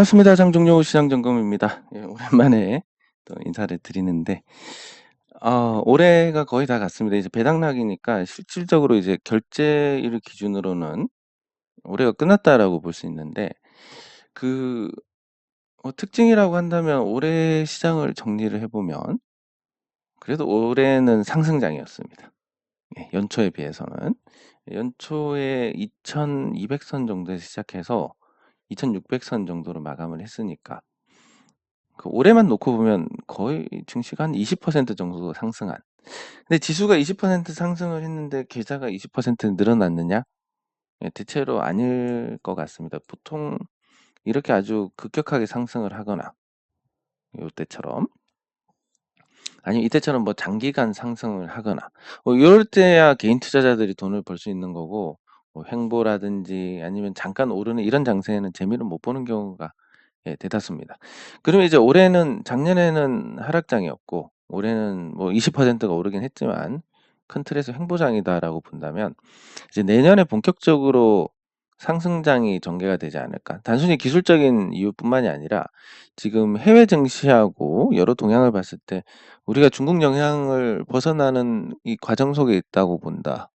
반갑습니다. 장종료 시장점검입니다. 예, 오랜만에 또 인사를 드리는데, 올해가 거의 다 갔습니다. 이제 배당락이니까 실질적으로 이제 결제일을 기준으로는 올해가 끝났다라고 볼 수 있는데, 그, 특징이라고 한다면 올해 시장을 정리를 해보면, 그래도 올해는 상승장이었습니다. 예, 연초에 비해서는. 연초에 2200선 정도에서 시작해서 2600선 정도로 마감을 했으니까, 올해만 놓고 보면 거의 증시가 한 20% 정도 상승한. 근데 지수가 20% 상승을 했는데 계좌가 20% 늘어났느냐? 예, 대체로 아닐 것 같습니다. 보통 이렇게 아주 급격하게 상승을 하거나, 요때처럼, 아니면 이때처럼 뭐 장기간 상승을 하거나, 이럴 때야 개인 투자자들이 돈을 벌 수 있는 거고, 뭐 횡보라든지 아니면 잠깐 오르는 이런 장세에는 재미를 못 보는 경우가 예, 대다수입니다. 그러면 이제 올해는 작년에는 하락장이었고 올해는 뭐 20%가 오르긴 했지만 큰 틀에서 횡보장이다라고 본다면 이제 내년에 본격적으로 상승장이 전개가 되지 않을까. 단순히 기술적인 이유뿐만이 아니라 지금 해외 증시하고 여러 동향을 봤을 때 우리가 중국 영향을 벗어나는 이 과정 속에 있다고 본다.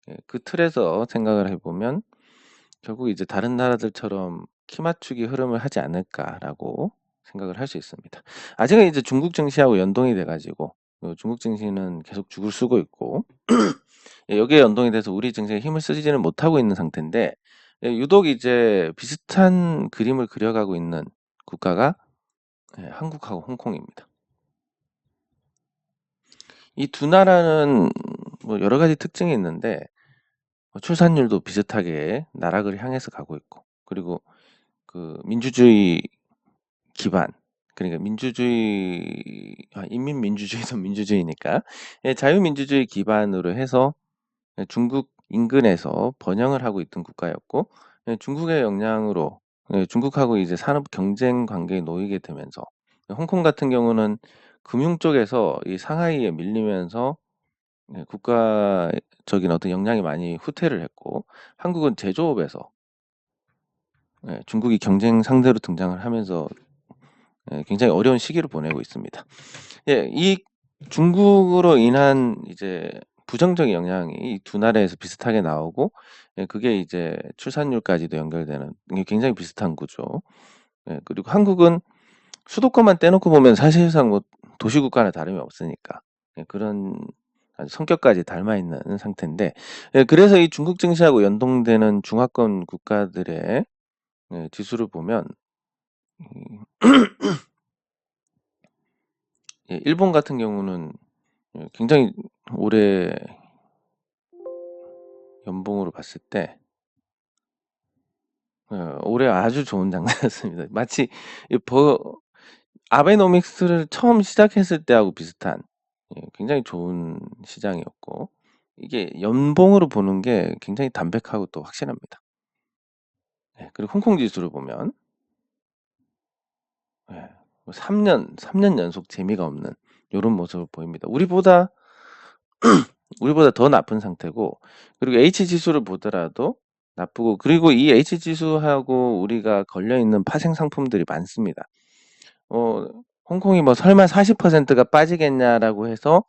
예, 그 틀에서 생각을 해보면 결국 이제 다른 나라들처럼 키 맞추기 흐름을 하지 않을까라고 생각을 할 수 있습니다. 아직은 이제 중국 증시하고 연동이 돼가지고 중국 증시는 계속 죽을 쓰고 있고 예, 여기에 연동이 돼서 우리 증시에 힘을 쓰지는 못하고 있는 상태인데 예, 유독 이제 비슷한 그림을 그려가고 있는 국가가 예, 한국하고 홍콩입니다. 이 두 나라는 뭐 여러 가지 특징이 있는데 출산율도 비슷하게 나락을 향해서 가고 있고 그리고 그 민주주의 기반 그러니까 민주주의 인민민주주의도 민주주의니까 예, 자유민주주의 기반으로 해서 예, 중국 인근에서 번영을 하고 있던 국가였고 예, 중국의 영향으로 예, 중국하고 이제 산업 경쟁 관계에 놓이게 되면서 홍콩 같은 경우는 금융 쪽에서 이 상하이에 밀리면서 예, 국가적인 어떤 역량이 많이 후퇴를 했고 한국은 제조업에서 예, 중국이 경쟁 상대로 등장을 하면서 예, 굉장히 어려운 시기를 보내고 있습니다. 예, 이 중국으로 인한 이제 부정적인 영향이 이 두 나라에서 비슷하게 나오고 예, 그게 이제 출산율까지도 연결되는 이게 굉장히 비슷한 구조. 예, 그리고 한국은 수도권만 떼놓고 보면 사실상 뭐 도시국가나 다름이 없으니까 예, 그런 아주 성격까지 닮아 있는 상태인데 예, 그래서 이 중국 증시하고 연동되는 중화권 국가들의 예, 지수를 보면 예, 일본 같은 경우는 예, 굉장히 올해 연봉으로 봤을 때 올해 아주 좋은 장세였습니다. 마치 이 아베노믹스를 처음 시작했을 때하고 비슷한 예, 굉장히 좋은 시장이었고 이게 연봉으로 보는 게 굉장히 담백하고 또 확실합니다. 예, 그리고 홍콩 지수를 보면 예, 3년 연속 재미가 없는 이런 모습을 보입니다. 우리보다 더 나쁜 상태고 그리고 H 지수를 보더라도 나쁘고 그리고 이 H 지수하고 우리가 걸려 있는 파생 상품들이 많습니다. 홍콩이 뭐 설마 40%가 빠지겠냐라고 해서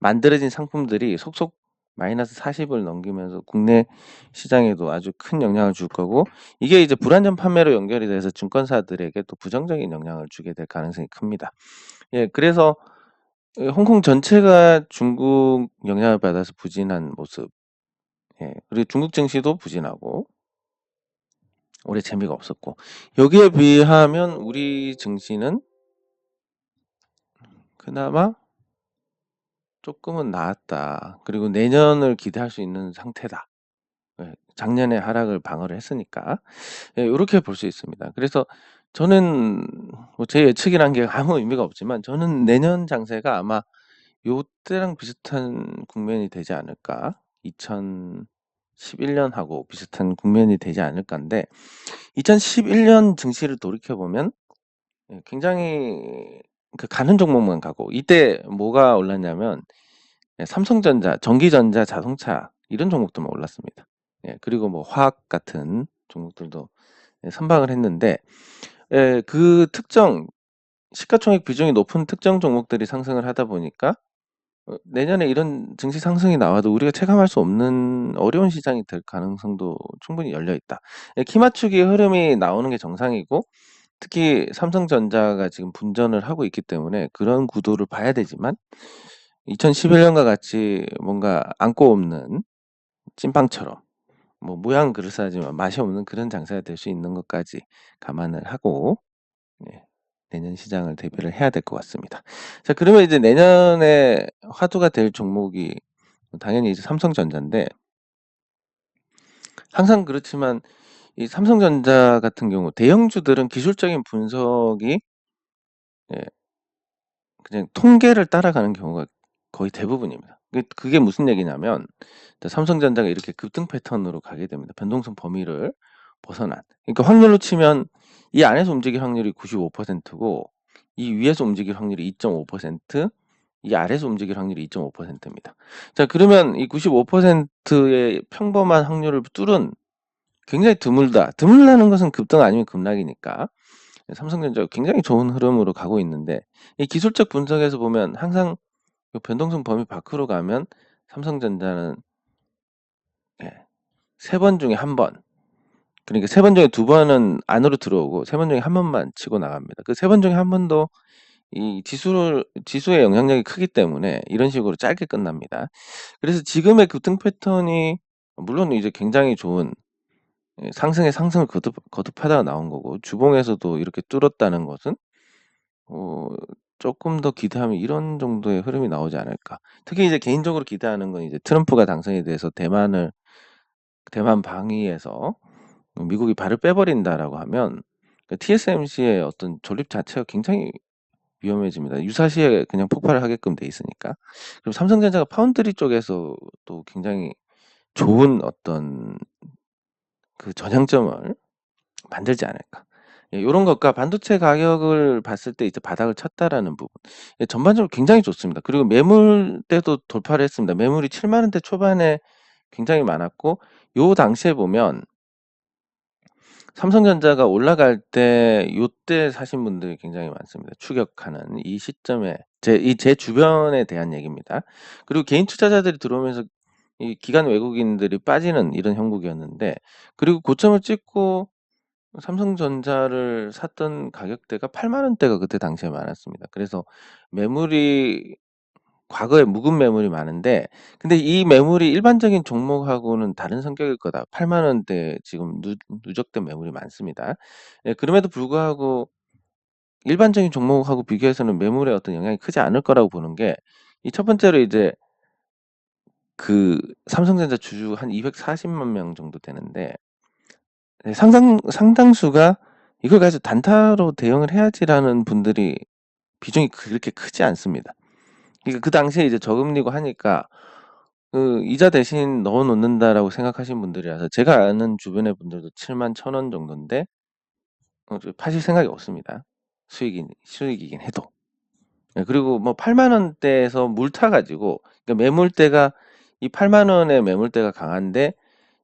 만들어진 상품들이 속속 마이너스 40을 넘기면서 국내 시장에도 아주 큰 영향을 줄 거고 이게 이제 불안전 판매로 연결이 돼서 증권사들에게 또 부정적인 영향을 주게 될 가능성이 큽니다. 예, 그래서 홍콩 전체가 중국 영향을 받아서 부진한 모습. 예, 그리고 중국 증시도 부진하고 올해 재미가 없었고 여기에 비하면 우리 증시는 그나마 조금은 나았다. 그리고 내년을 기대할 수 있는 상태다. 예, 작년에 하락을 방어를 했으니까 예, 요렇게 볼 수 있습니다. 그래서 저는 뭐 제 예측이란 게 아무 의미가 없지만 저는 내년 장세가 아마 요때랑 비슷한 국면이 되지 않을까. 2011년하고 비슷한 국면이 되지 않을까인데 2011년 증시를 돌이켜 보면 예, 굉장히 그 가는 종목만 가고 이때 뭐가 올랐냐면 예, 삼성전자, 전기전자, 자동차 이런 종목들만 올랐습니다. 예, 그리고 뭐 화학 같은 종목들도 예, 선방을 했는데 예, 그 특정 시가총액 비중이 높은 특정 종목들이 상승을 하다 보니까 내년에 이런 증시 상승이 나와도 우리가 체감할 수 없는 어려운 시장이 될 가능성도 충분히 열려 있다. 예, 키 맞추기 흐름이 나오는 게 정상이고, 특히 삼성전자가 지금 분전을 하고 있기 때문에 그런 구도를 봐야 되지만, 2011년과 같이 뭔가 안고 없는 찐빵처럼 뭐 모양 그럴싸하지만 맛이 없는 그런 장사가 될 수 있는 것까지 감안을 하고, 예, 내년 시장을 대비를 해야 될 것 같습니다. 자, 그러면 이제 내년에 화두가 될 종목이 당연히 이제 삼성전자인데, 항상 그렇지만 이 삼성전자 같은 경우 대형주들은 기술적인 분석이, 예, 그냥 통계를 따라가는 경우가 거의 대부분입니다. 그게 무슨 얘기냐면, 삼성전자가 이렇게 급등 패턴으로 가게 됩니다. 변동성 범위를 벗어난. 그러니까 확률로 치면 이 안에서 움직일 확률이 95%고 이 위에서 움직일 확률이 2.5%, 이 아래에서 움직일 확률이 2.5%입니다. 자, 그러면 이 95%의 평범한 확률을 뚫은, 굉장히 드물다. 드물다는 것은 급등 아니면 급락이니까 삼성전자가 굉장히 좋은 흐름으로 가고 있는데, 이 기술적 분석에서 보면 항상 그 변동성 범위 밖으로 가면 삼성전자는, 예, 3번 중에 1번, 그러니까 3번 중에 2번은 안으로 들어오고 3번 중에 1번만 치고 나갑니다. 그 3번 중에 1번도 이 지수의 영향력이 크기 때문에 이런 식으로 짧게 끝납니다. 그래서 지금의 급등 패턴이 물론 이제 굉장히 좋은, 예, 상승의 상승을 거듭하다가 나온 거고, 주봉에서도 이렇게 뚫었다는 것은 어 쪼끔 더 기대하면 이런 정도의 흐름이 나오지 않을까. 특히 이제 개인적으로 기대하는 건 이제 트럼프가 당선이 돼서 대만 방위에서 미국이 발을 빼버린다라고 하면 그 TSMC의 어떤 존립 자체가 굉장히 위험해집니다. 유사시에 그냥 폭발을 하게끔 돼 있으니까. 그리고 삼성전자가 파운드리 쪽에서도 굉장히 좋은 어떤 그 전향점을 만들지 않을까. 예, 요런 것과 반도체 가격을 봤을 때 이제 바닥을 쳤다라는 부분. 예, 전반적으로 굉장히 좋습니다. 그리고 매물대도 돌파를 했습니다. 매물이 7만 원대 초반에 굉장히 많았고, 요 당시에 보면 삼성전자가 올라갈 때 요때 사신 분들이 굉장히 많습니다. 추격하는 이 시점에 제 주변에 대한 얘기입니다. 그리고 개인 투자자들이 들어오면서 이 기관 외국인들이 빠지는 이런 형국이었는데, 그리고 고점을 찍고 삼성전자를 샀던 가격대가 8만 원대가 그때 당시에 많았습니다. 그래서 매물이, 과거에 묵은 매물이 많은데, 근데 이 매물이 일반적인 종목하고는 다른 성격일 거다. 8만 원대 지금 누적된 매물이 많습니다. 예, 그럼에도 불구하고 일반적인 종목하고 비교해서는 매물의 어떤 영향이 크지 않을 거라고 보는 게, 이 첫 번째로 이제 그 삼성전자 주주 한 240만 명 정도 되는데, 네, 상당수가 '이걸 가지고 단타로 대응을 해야지.'라는 분들이 비중이 그렇게 크지 않습니다. 그러니까 그 당시에 이제 저금리고 하니까 그 '이자 대신 넣어 놓는다.'라고 생각하신 분들이라서, 제가 아는 주변의 분들도 7만 1천 원 정도인데 파실 생각이 없습니다. 수익이긴 해도. 예, 그리고 뭐 8만 원대에서 물 타 가지고, 그러니까 매물대가, 이 8만 원의 매물대가 강한데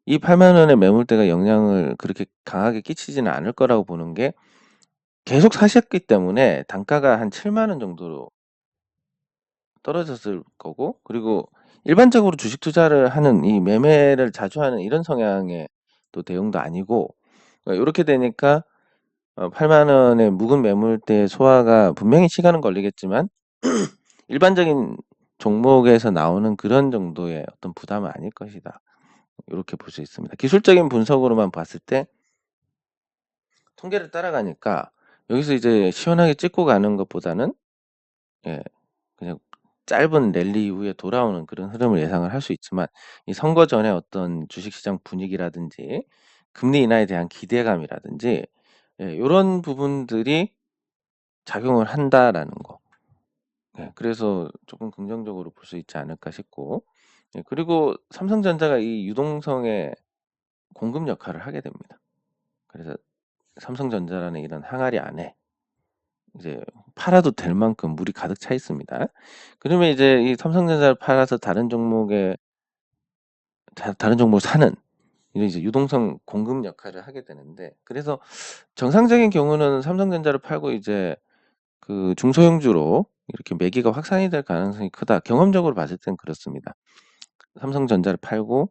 이 8만 원의 매물대가 영향을 그렇게 강하게 끼치지는 않을 거라고 보는 게, 계속 사셨기 때문에 단가가 한 7만 원 정도로 떨어졌을 거고, 그리고 일반적으로 주식 투자를 하는, 이 매매를 자주 하는 이런 성향의 또 대응도 아니고, 요렇게 되니까 8만 원의 묵은 매물대 소화가 분명히 시간은 걸리겠지만 일반적인 종목에서 나오는 그런 정도의 어떤 부담은 아닐 것이다. 요렇게 볼 수 있습니다. 기술적인 분석으로만 봤을 때 통계를 따라가니까 여기서 이제 시원하게 찍고 가는 것보다는, 예, 그냥 짧은 랠리 이후에 돌아오는 그런 흐름을 예상을 할 수 있지만, 이 선거 전에 어떤 주식시장 분위기라든지 금리 인하에 대한 기대감이라든지, 예, 요런 부분들이 작용을 한다라는 거. 예, 그래서 조금 긍정적으로 볼 수 있지 않을까 싶고, 예, 그리고 삼성전자가 이 유동성의 공급 역할을 하게 됩니다. 그래서 삼성전자라는 이런 항아리 안에 이제 팔아도 될 만큼 물이 가득 차 있습니다. 그러면 이제 이 삼성전자를 팔아서 다른 종목을 사는, 이런 이제 유동성 공급 역할을 하게 되는데, 그래서 정상적인 경우는 삼성전자를 팔고 이제 그 중소형주로 이렇게 매기가 확산이 될 가능성이 크다. 경험적으로 봤을 땐 그렇습니다. 삼성전자를 팔고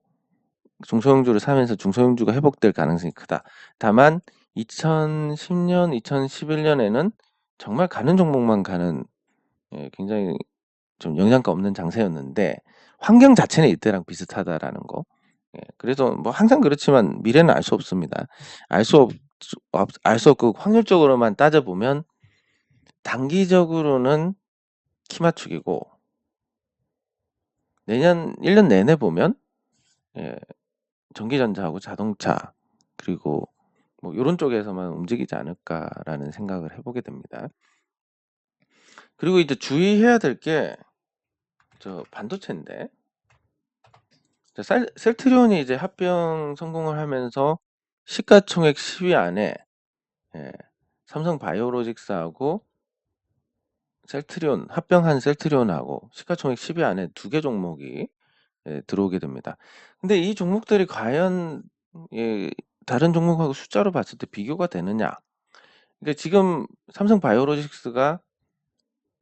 중소형주를 사면서 중소형주가 회복될 가능성이 크다. 다만 2010년, 2011년에는 정말 가는 종목만 가는, 굉장히 좀 영양가 없는 장세였는데 환경 자체는 이때랑 비슷하다라는 거. 그래서 뭐 항상 그렇지만 미래는 알 수 없습니다. 알 수 없고 확률적으로만 따져보면 단기적으로는 키 맞추기고, 내년 1년 내내 보면 예, 전기전자하고 자동차 그리고 뭐 요런 쪽에서만 움직이지 않을까라는 생각을 해보게 됩니다. 그리고 이제 주의해야 될 게 저 반도체인데, 셀트리온이 이제 합병 성공을 하면서 시가총액 10위 안에 삼성 바이오로직스하고 셀트리온, 합병한 셀트리온하고 시가총액 10위 안에 2개 종목이 들어오게 됩니다. 근데 이 종목들이 과연 다른 종목하고 숫자로 봤을 때 비교가 되느냐? 그러니까 지금 삼성 바이오로직스가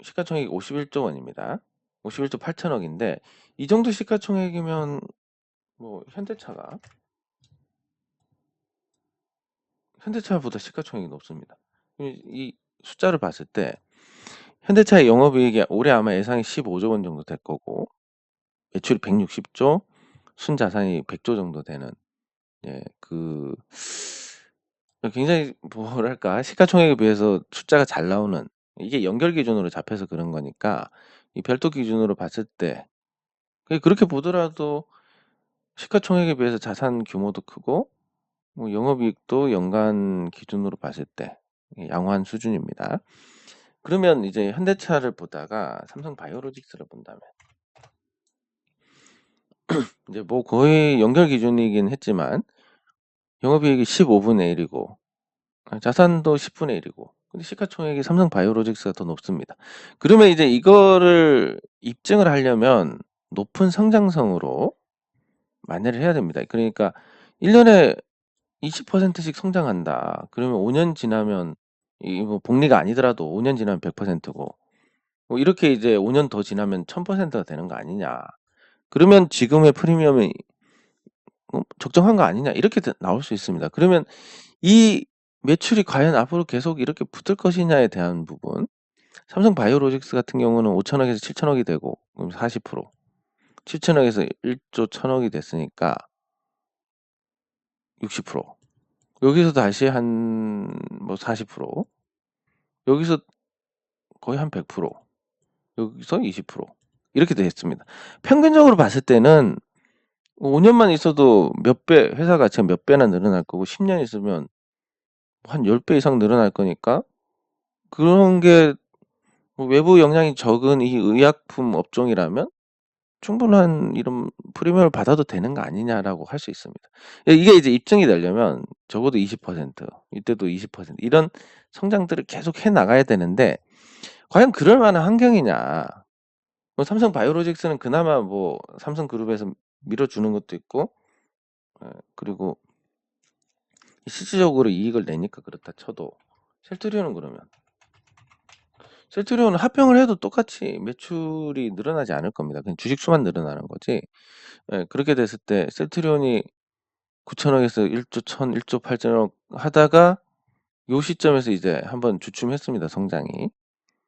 시가총액이 51조 원입니다. 51조 8천억인데 이 정도 시가총액이면 뭐 현대차보다 시가총액이 높습니다. 이 숫자를 봤을 때 현대차의 영업이익이 올해 아마 예상이 15조 원 정도 될 거고, 매출이 160조, 순자산이 100조 정도 되는, 그 굉장히 뭐랄까 시가총액에 비해서 숫자가 잘 나오는, 이게 연결 기준으로 잡혀서 그런 거니까 이 별도 기준으로 봤을 때 그렇게 보더라도 시가총액에 비해서 자산 규모도 크고 뭐 영업이익도 연간 기준으로 봤을 때 양호한 수준입니다. 그러면 이제 현대차를 보다가 삼성 바이오로직스를 본다면 이제 뭐 거의 연결 기준이긴 했지만 영업이익이 15분의 1이고 자산도 10분의 1이고 근데 시가총액이 삼성 바이오로직스가 더 높습니다. 그러면 이제 이거를 입증을 하려면 높은 성장성으로 만회를 해야 됩니다. 그러니까 1년에 20%씩 성장한다. 그러면 5년 지나면 이 뭐 복리가 아니더라도 5년 지나면 100%고 뭐 이렇게 이제 5년 더 지나면 1000%가 되는 거 아니냐. 그러면 지금의 프리미엄이 적정한 거 아니냐 이렇게 나올 수 있습니다. 그러면 이 매출이 과연 앞으로 계속 이렇게 붙을 것이냐에 대한 부분, 삼성 바이오로직스 같은 경우는 5천억에서 7천억이 되고 그럼 40%, 7천억에서 1조 1천억이 됐으니까 60%, 여기서 다시 한 뭐 40%, 여기서 거의 한 100%, 여기서 20% 이렇게 됐습니다. 평균적으로 봤을 때는 5년만 있어도 몇 배, 회사 가치가 몇 배나 늘어날 거고 10년 있으면 한 10배 이상 늘어날 거니까 그런 게 외부 영향이 적은 이 의약품 업종이라면 충분한 이런 프리미엄을 받아도 되는 거 아니냐라고 할 수 있습니다. 이게 이제 입증이 되려면 적어도 20%, 이때도 20% 이런 성장들을 계속 해 나가야 되는데 과연 그럴 만한 환경이냐. 뭐 삼성 바이오로직스는 그나마 뭐 삼성그룹에서 밀어주는 것도 있고, 그리고 실질적으로 이익을 내니까 그렇다 쳐도 셀트리온은 합병을 해도 똑같이 매출이 늘어나지 않을 겁니다. 그냥 주식 수만 늘어나는 거지. 그렇게 됐을 때 셀트리온이 9천억에서 1조 1천, 1조 8천억 하다가 요 시점에서 이제 한번 주춤했습니다. 성장이.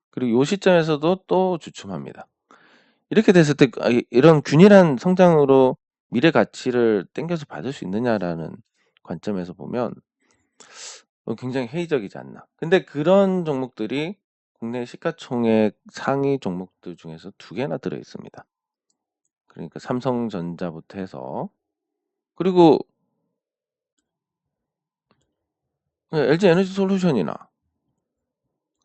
그리고 요 시점에서도 또 주춤합니다. 이렇게 됐을 때 이런 균일한 성장으로 미래 가치를 땡겨서 받을 수 있느냐라는 관점에서 보면 굉장히 회의적이지 않나. 근데 그런 종목들이 국내 시가총액 상위 종목들 중에서 2개나 들어 있습니다. 그러니까 삼성전자부터 해서 그리고 LG 에너지 솔루션이나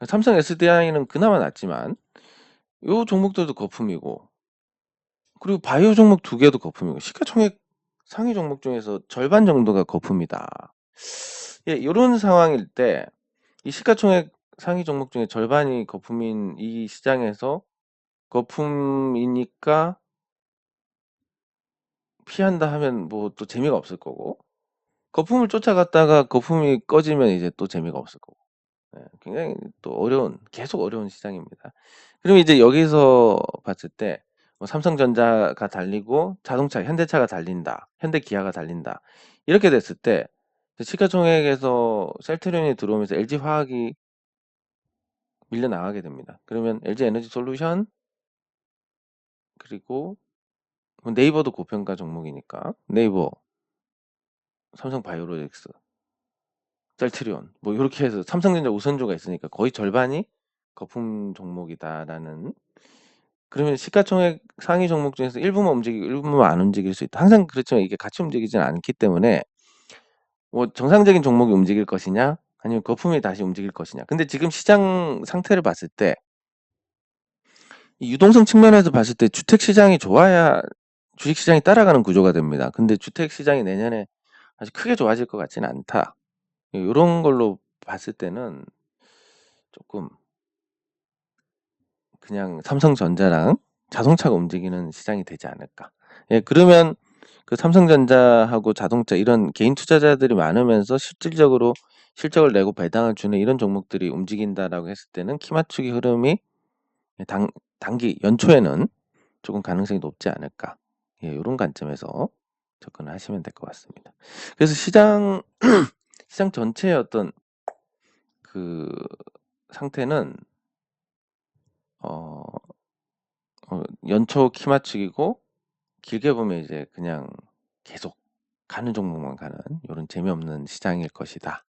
삼성 SDI는 그나마 낫지만 요 종목들도 거품이고, 그리고 바이오 종목 2개도 거품이고 시가총액 상위 종목 중에서 절반 정도가 거품이다. 요런 상황일 때 이 시가총액 상위 종목 중에 절반이 거품인 이 시장에서 거품이니까 피한다 하면 뭐 또 재미가 없을 거고, 거품을 쫓아갔다가 거품이 꺼지면 이제 또 재미가 없을 거고. 예, 굉장히 또 계속 어려운 시장입니다. 그럼 이제 여기서 봤을 때 뭐 삼성전자가 달리고 자동차 현대차가 달린다, 현대기아가 달린다, 이렇게 됐을 때 시가총액에서 셀트리온이 들어오면서 LG화학이 밀려나가게 됩니다. 그러면 LG에너지솔루션, 그리고 뭐 네이버도 고평가 종목이니까 네이버, 삼성바이오로직스, 셀트리온, 뭐 이렇게 해서 삼성전자 우선주가 있으니까 거의 절반이 거품 종목이다라는. 그러면 시가총액 상위 종목 중에서 일부만 움직이고 일부만 안 움직일 수 있다. 항상 그렇지만 이게 같이 움직이지는 않기 때문에 뭐 정상적인 종목이 움직일 것이냐, 아니면 거품이 다시 움직일 것이냐. 근데 지금 시장 상태를 봤을 때 이 유동성 측면에서 봤을 때 주택 시장이 좋아야 주식 시장이 따라가는 구조가 됩니다. 근데 주택 시장이 내년에 아주 크게 좋아질 것 같지는 않다. 이런 걸로 봤을 때는 조금 그냥 삼성전자랑 자동차가 움직이는 시장이 되지 않을까. 예, 그러면 그 삼성전자하고 자동차 이런 개인 투자자들이 많으면서 실질적으로 실적을 내고 배당을 주는 이런 종목들이 움직인다라고 했을 때는 키 맞추기 흐름이 단기 연초에는 조금 가능성이 높지 않을까. 예, 이런 관점에서 접근을 하시면 될 것 같습니다. 그래서 시장 시장 전체의 어떤 그 상태는 어, 연초 키 맞추기고, 길게 보면 이제 그냥 계속 가는 종목만 가는 이런 재미없는 시장일 것이다.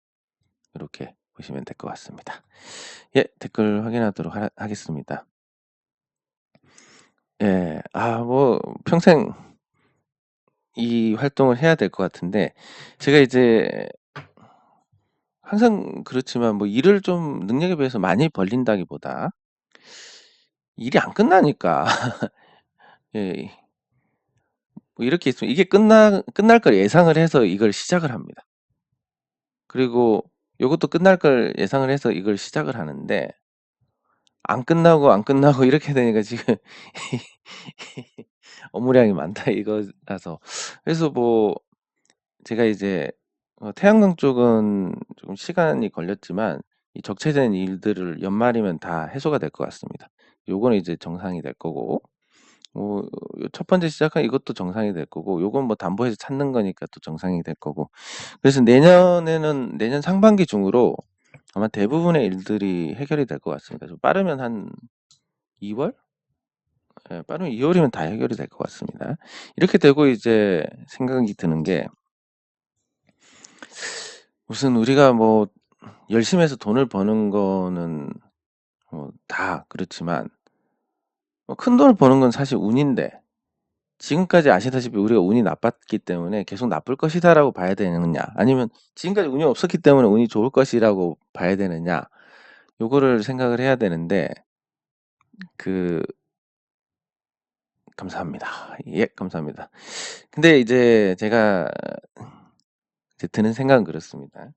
이렇게 보시면 될 것 같습니다. 예, 댓글 확인하도록 하겠습니다. 예, 뭐 평생 이 활동을 해야 될 것 같은데, 제가 이제 항상 그렇지만 뭐 일을 좀 능력에 비해서 많이 벌린다기보다 일이 안 끝나니까 예, 뭐 이렇게 있으면 이게 끝날 걸 예상을 해서 이걸 시작을 합니다. 그리고 요것도 끝날 걸 예상을 해서 이걸 시작을 하는데, 안 끝나고 이렇게 되니까 지금 업무량이 많다 이거라서. 그래서 뭐 제가 이제 태양광 쪽은 조금 시간이 걸렸지만 이 적체된 일들을 연말이면 다 해소가 될 것 같습니다. 요거는 이제 정상이 될 거고, 첫 번째 시작한 이것도 정상이 될 거고, 요건 뭐 담보해서 찾는 거니까 또 정상이 될 거고. 그래서 내년 상반기 중으로 아마 대부분의 일들이 해결이 될 것 같습니다. 좀 빠르면 한 2월? 예, 빠르면 2월이면 다 해결이 될 것 같습니다. 이렇게 되고 이제 생각이 드는 게, 무슨 우리가 뭐 열심히 해서 돈을 버는 거는 다 그렇지만 큰 돈을 버는 건 사실 운인데, 지금까지 아시다시피 우리가 운이 나빴기 때문에 계속 나쁠 것이다라고 봐야 되느냐, 아니면 지금까지 운이 없었기 때문에 운이 좋을 것이라고 봐야 되느냐, 요거를 생각을 해야 되는데, 감사합니다. 예, 감사합니다. 근데 이제 제가 이제 드는 생각은 그렇습니다.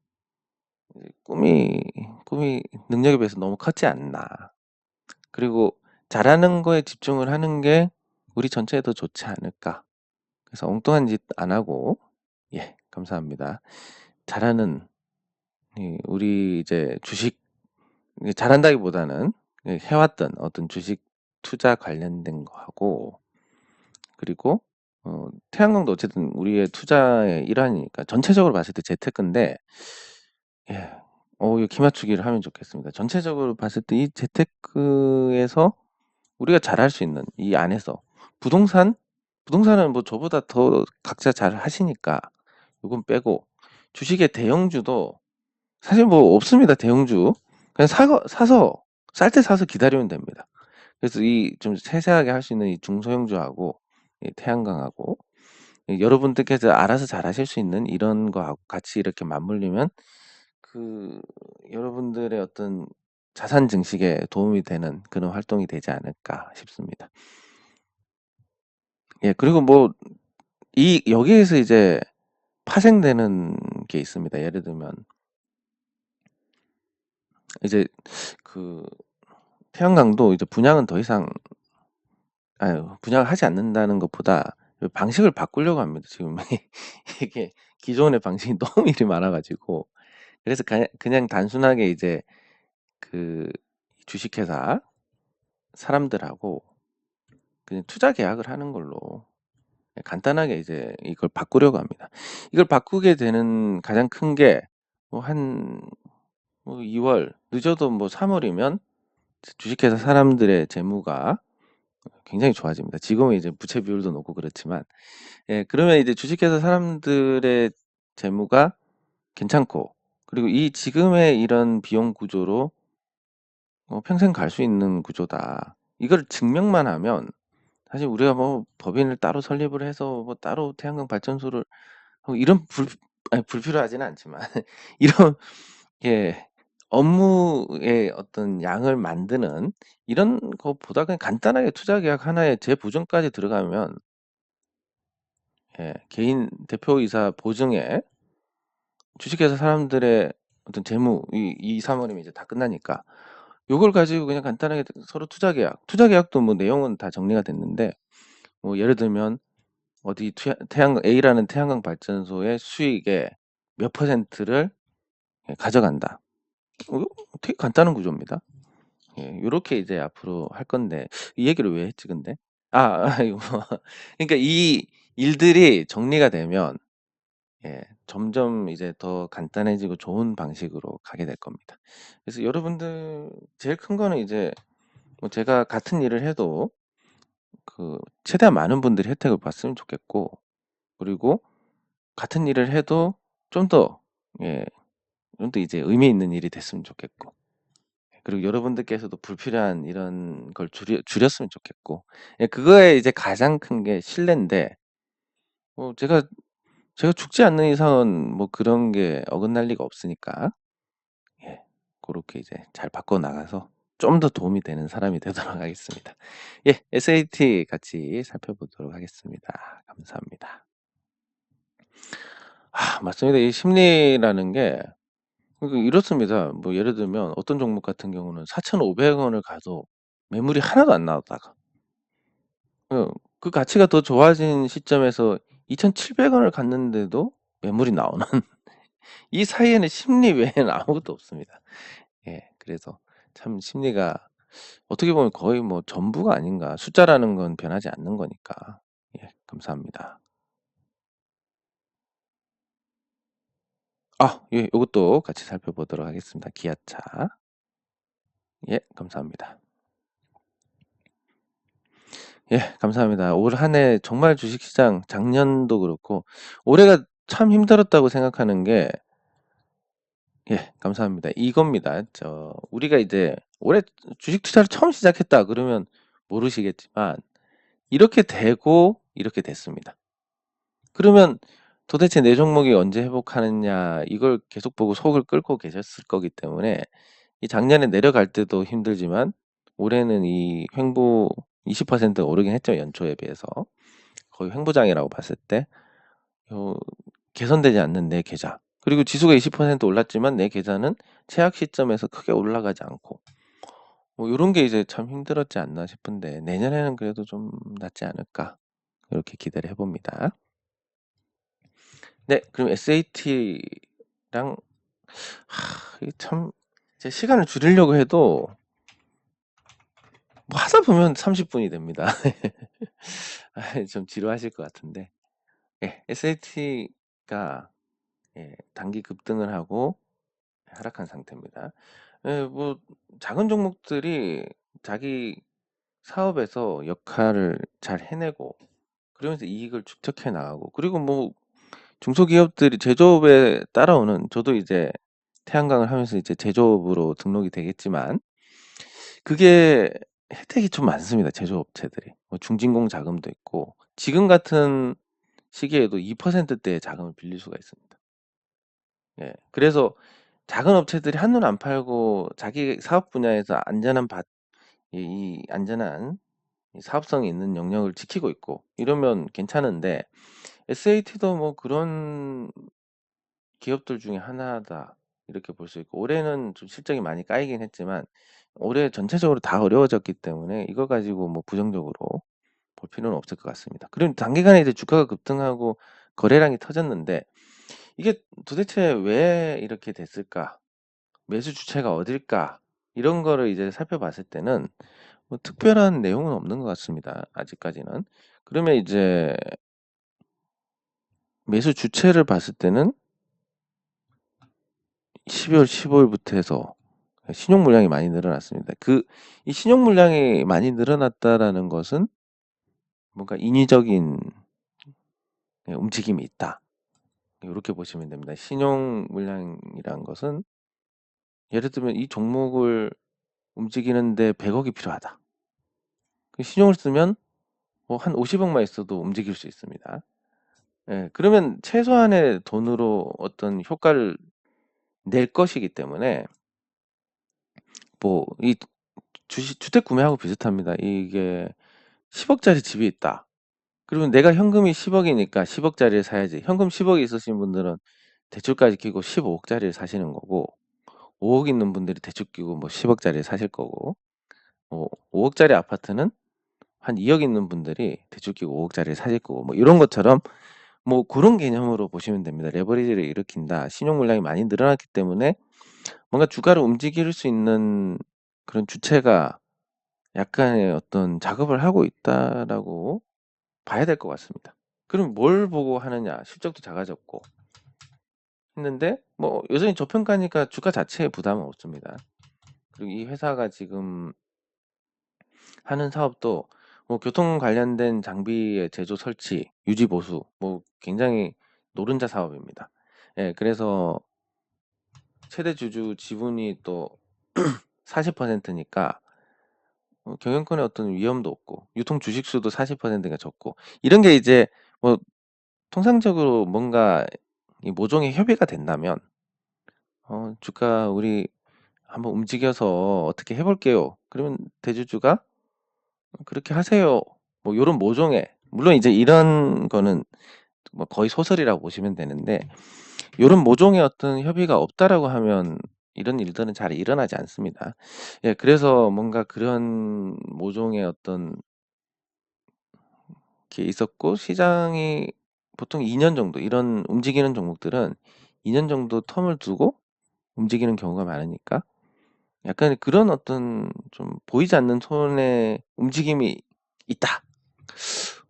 꿈이 능력에 비해서 너무 컸지 않나. 그리고 잘하는 거에 집중을 하는 게 우리 전체에 더 좋지 않을까. 그래서 엉뚱한 짓 안 하고, 예, 감사합니다. 잘하는, 우리 이제 주식, 잘한다기보다는 해왔던 어떤 주식 투자 관련된 거 하고, 그리고 태양광도 어쨌든 우리의 투자의 일환이니까 전체적으로 봤을 때 재테크인데, 예, 이거 키 맞추기를 하면 좋겠습니다. 전체적으로 봤을 때 이 재테크에서 우리가 잘할 수 있는 이 안에서 부동산은 뭐 저보다 더 각자 잘 하시니까 요건 빼고, 주식의 대형주도 사실 뭐 없습니다. 대형주 그냥 사서 쌀 때 사서 기다리면 됩니다. 그래서 이 좀 세세하게 할 수 있는 이 중소형주하고 이 태양광하고, 여러분들께서 알아서 잘 하실 수 있는 이런 거하고 같이 이렇게 맞물리면 여러분들의 어떤 자산 증식에 도움이 되는 그런 활동이 되지 않을까 싶습니다. 예, 그리고 뭐 여기에서 이제 파생되는 게 있습니다. 예를 들면 이제 그 태양광도 이제 분양을 하지 않는다는 것보다 방식을 바꾸려고 합니다 지금. 이게 기존의 방식이 너무 일이 많아 가지고. 그래서 그냥 단순하게 이제 그 주식회사 사람들하고 그냥 투자 계약을 하는 걸로 간단하게 이제 이걸 바꾸려고 합니다. 이걸 바꾸게 되는 가장 큰 게 뭐 한 2 월, 늦어도 뭐 3 월이면 주식회사 사람들의 재무가 굉장히 좋아집니다. 지금은 이제 부채 비율도 높고 그렇지만, 그러면 이제 주식회사 사람들의 재무가 괜찮고, 그리고 이 지금의 이런 비용 구조로 평생 갈 수 있는 구조다. 이걸 증명만 하면 사실 우리가 뭐 법인을 따로 설립을 해서 뭐 따로 태양광 발전소를 하고 이런 불필요하지는 않지만 이런, 예, 업무의 어떤 양을 만드는 이런 것보다 그냥 간단하게 투자 계약 하나에 재보증까지 들어가면, 개인 대표이사 보증에 주식회사 사람들의 어떤 재무 이 2-3 월이면 이제 다 끝나니까 요걸 가지고 그냥 간단하게 서로 투자 계약도 뭐 내용은 다 정리가 됐는데, 뭐 예를 들면 어디 태양광 A라는 태양광 발전소의 수익의 몇 %를 가져간다. 되게 간단한 구조입니다. 요렇게 이제 앞으로 할 건데 이 얘기를 왜 했지 근데? 이거 그러니까 이 일들이 정리가 되면, 점점 이제 더 간단해지고 좋은 방식으로 가게 될 겁니다. 그래서 여러분들 제일 큰 거는 이제 뭐 제가 같은 일을 해도 최대한 많은 분들이 혜택을 봤으면 좋겠고, 그리고 같은 일을 해도 좀 더, 예, 좀 더 이제 의미 있는 일이 됐으면 좋겠고, 그리고 여러분들께서도 불필요한 이런 걸 줄였으면 좋겠고, 그거에 이제 가장 큰 게 신뢰인데, 뭐 제가 죽지 않는 이상은 뭐 그런 게 어긋날 리가 없으니까, 고렇게 이제 잘 바꿔 나가서 좀 더 도움이 되는 사람이 되도록 하겠습니다. SAT 같이 살펴보도록 하겠습니다. 감사합니다. 맞습니다. 이 심리라는 게 이렇습니다. 뭐 예를 들면 어떤 종목 같은 경우는 4,500 원을 가도 매물이 하나도 안 나오다가, 어 그 가치가 더 좋아진 시점에서 2,700 원을 갔는데도 매물이 나오는 이 사이에는 심리 외에는 아무것도 없습니다. 그래서 참 심리가 어떻게 보면 거의 뭐 전부가 아닌가. 숫자라는 건 변하지 않는 거니까. 감사합니다. 요것도 같이 살펴보도록 하겠습니다. 기아차. 감사합니다. 감사합니다. 올 한 해 정말 주식시장 작년도 그렇고 올해가 참 힘들었다고 생각하는 게, 감사합니다. 이겁니다. 우리가 이제 올해 주식 투자를 처음 시작했다 그러면 모르시겠지만 이렇게 되고 이렇게 됐습니다. 그러면 도대체 내 종목이 언제 회복하느냐 이걸 계속 보고 속을 끓고 계셨을 거기 때문에, 이 작년에 내려갈 때도 힘들지만 올해는 이 횡보 20% 오르긴 했죠. 연초에 비해서. 거의 횡보장이라고 봤을 때 개선되지 않는 내 계좌, 그리고 지수가 20% 올랐지만 내 계좌는 최악 시점에서 크게 올라가지 않고, 뭐 요런 게 이제 참 힘들었지 않나 싶은데 내년에는 그래도 좀 낫지 않을까 이렇게 기대를 해 봅니다. 네. 그럼 SAT랑 이게 참 제 시간을 줄이려고 해도 뭐 하다 보면 30 분이 됩니다. 좀 지루하실 것 같은데, SAT가 단기 급등을 하고 하락한 상태입니다. 뭐 작은 종목들이 자기 사업에서 역할을 잘 해내고 그러면서 이익을 축적해 나가고, 그리고 뭐 중소기업들이 제조업에 따라오는, 저도 이제 태양광을 하면서 이제 제조업으로 등록이 되겠지만 그게 혜택이 좀 많습니다. 제조업체들이. 뭐 중진공 자금도 있고 지금 같은 시기에도 2%대의 자금을 빌릴 수가 있습니다. 그래서 작은 업체들이 한눈 안 팔고 자기 사업 분야에서 안전한 이 안전한 사업성이 있는 영역을 지키고 있고 이러면 괜찮은데, SAT도 뭐 그런 기업들 중에 하나다 이렇게 볼 수 있고, 올해는 좀 실적이 많이 까이긴 했지만 올해 전체적으로 다 어려워졌기 때문에 이거 가지고 뭐 부정적으로 볼 필요는 없을 것 같습니다. 그럼 단기간에 이제 주가가 급등하고 거래량이 터졌는데 이게 도대체 왜 이렇게 됐을까? 매수 주체가 어딜까? 이런 거를 이제 살펴봤을 때는 뭐 특별한 내용은 없는 것 같습니다. 아직까지는. 그러면 이제 매수 주체를 봤을 때는 12월 15일부터 해서 신용 물량이 많이 늘어났습니다. 이 신용 물량이 많이 늘어났다라는 것은 뭔가 인위적인 움직임이 있다. 이렇게 보시면 됩니다. 신용 물량이란 것은 예를 들면 이 종목을 움직이는데 100억이 필요하다. 신용을 쓰면 뭐 한 50억만 있어도 움직일 수 있습니다. 예, 그러면 최소한의 돈으로 어떤 효과를 낼 것이기 때문에 뭐 이 주택 구매하고 비슷합니다. 이게 10억짜리 집이 있다. 그러면 내가 현금이 10억이니까 10억짜리를 사야지. 현금 10억이 있으신 분들은 대출까지 끼고 15억짜리를 사시는 거고 5억 있는 분들이 대출 끼고 뭐 10억짜리를 사실 거고 5억짜리 아파트는 한 2억 있는 분들이 대출 끼고 5억짜리를 사실 거고 뭐 이런 것처럼 뭐 그런 개념으로 보시면 됩니다. 레버리지를 일으킨다. 신용 물량이 많이 늘어났기 때문에 뭔가 주가를 움직일 수 있는 그런 주체가 약간의 어떤 작업을 하고 있다라고 봐야 될 것 같습니다. 그럼 뭘 보고 하느냐? 실적도 작아졌고 했는데 뭐 여전히 저평가니까 주가 자체에 부담은 없습니다. 그리고 이 회사가 지금 하는 사업도 뭐 교통 관련된 장비의 제조 설치, 유지 보수 뭐 굉장히 노른자 사업입니다. 예, 그래서 최대 주주 지분이 또 40%니까 경영권의 어떤 위험도 없고 유통 주식 수도 40%가 적고 이런 게 이제 뭐 통상적으로 뭔가 이 모종의 협의가 된다면 주가 우리 한번 움직여서 어떻게 해볼게요. 그러면 대주주가 그렇게 하세요. 뭐 요런 모종의 물론 이제 이런 거는 뭐 거의 소설이라고 보시면 되는데 요런 모종의 어떤 협의가 없다라고 하면 이런 일들은 잘 일어나지 않습니다. 예, 그래서 뭔가 그런 모종의 어떤 게 있었고 시장이 보통 2년 정도 이런 움직이는 종목들은 2년 정도 텀을 두고 움직이는 경우가 많으니까 약간 그런 어떤 좀 보이지 않는 손의 움직임이 있다.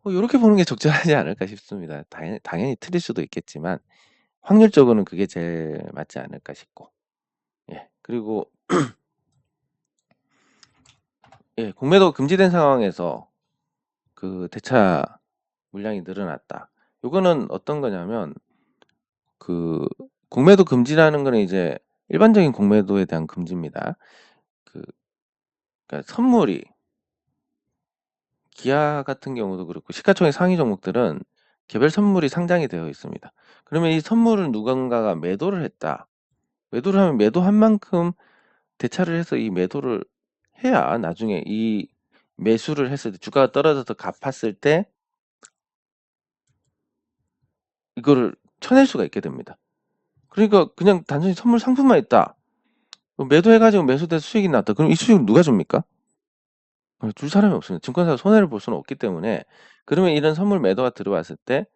요렇게 보는 게 적절하지 않을까 싶습니다. 당연히 틀릴 수도 있겠지만 확률적으로는 그게 제일 맞지 않을까 싶고. 예. 그리고 예, 공매도 금지된 상황에서 그 대차 물량이 늘어났다. 요거는 어떤 거냐면 그 공매도 금지라는 거는 이제 일반적인 공매도에 대한 금지입니다. 그러니까 선물이 기아 같은 경우도 그렇고 시가총액 상위 종목들은 개별 선물이 상장이 되어 있습니다. 그러면 이 선물을 누군가가 매도를 했다. 매도를 하면 매도한 만큼 대차를 해서 이 매도를 해야 나중에 이 매수를 했을 때 주가가 떨어져서 갚았을 때 이거를 쳐낼 수가 있게 됩니다. 그러니까 그냥 단순히 선물 상품만 있다. 매도해가지고 매수돼서 수익이 났다. 그럼 이 수익을 누가 줍니까? 줄 사람이 없습니다. 증권사가 손해를 볼 수는 없기 때문에 그러면 이런 선물 매도가 들어왔을 때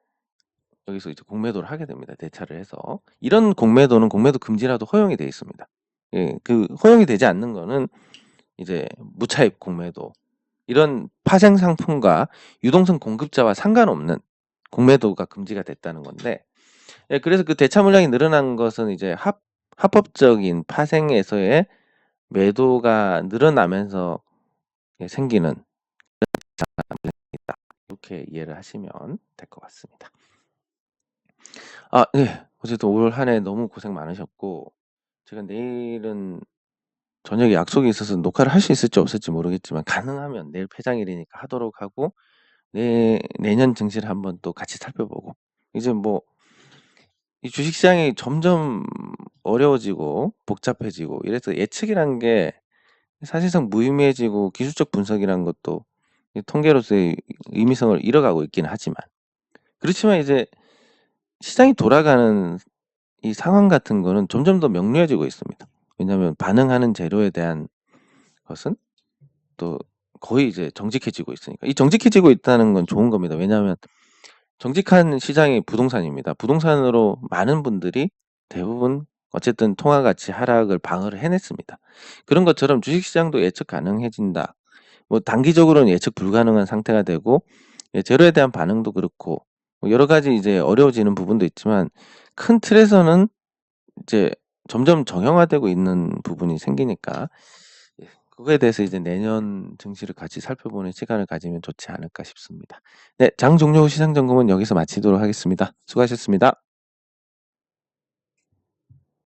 여기서 이제 공매도를 하게 됩니다. 대차를 해서 이런 공매도는 공매도 금지라도 허용이 되어 있습니다. 예, 그 허용이 되지 않는 거는 이제 무차입 공매도 이런 파생 상품과 유동성 공급자와 상관없는 공매도가 금지가 됐다는 건데 예, 그래서 그 대차 물량이 늘어난 것은 이제 합법적인 파생에서의 매도가 늘어나면서 생기는 이렇게 이해를 하시면 될 것 같습니다. 네. 어쨌든 올 한 해 너무 고생 많으셨고 제가 내일은 저녁에 약속이 있어서 녹화를 할 수 있을지 없을지 모르겠지만 가능하면 내일 폐장일이니까 하도록 하고 내년 증시를 한번 또 같이 살펴보고 이제 뭐 이 주식시장이 점점 어려워지고 복잡해지고 이래서 예측이란 게 사실상 무의미해지고 기술적 분석이란 것도 통계로서의 의미성을 잃어가고 있긴 하지만 그렇지만 이제 시장이 돌아가는 이 상황 같은 거는 점점 더 명료해지고 있습니다. 왜냐하면 반응하는 재료에 대한 것은 또 거의 이제 정직해지고 있으니까. 이 정직해지고 있다는 건 좋은 겁니다. 왜냐하면 정직한 시장이 부동산입니다. 부동산으로 많은 분들이 대부분 어쨌든 통화 가치 하락을 방어를 해냈습니다. 그런 것처럼 주식시장도 예측 가능해진다. 뭐 단기적으로는 예측 불가능한 상태가 되고 제로에 대한 반응도 그렇고 뭐 여러 가지 이제 어려워지는 부분도 있지만 큰 틀에서는 이제 점점 정형화되고 있는 부분이 생기니까 그거에 대해서 이제 내년 증시를 같이 살펴보는 시간을 가지면 좋지 않을까 싶습니다. 네, 장 종료 후 시장 점검은 여기서 마치도록 하겠습니다. 수고하셨습니다.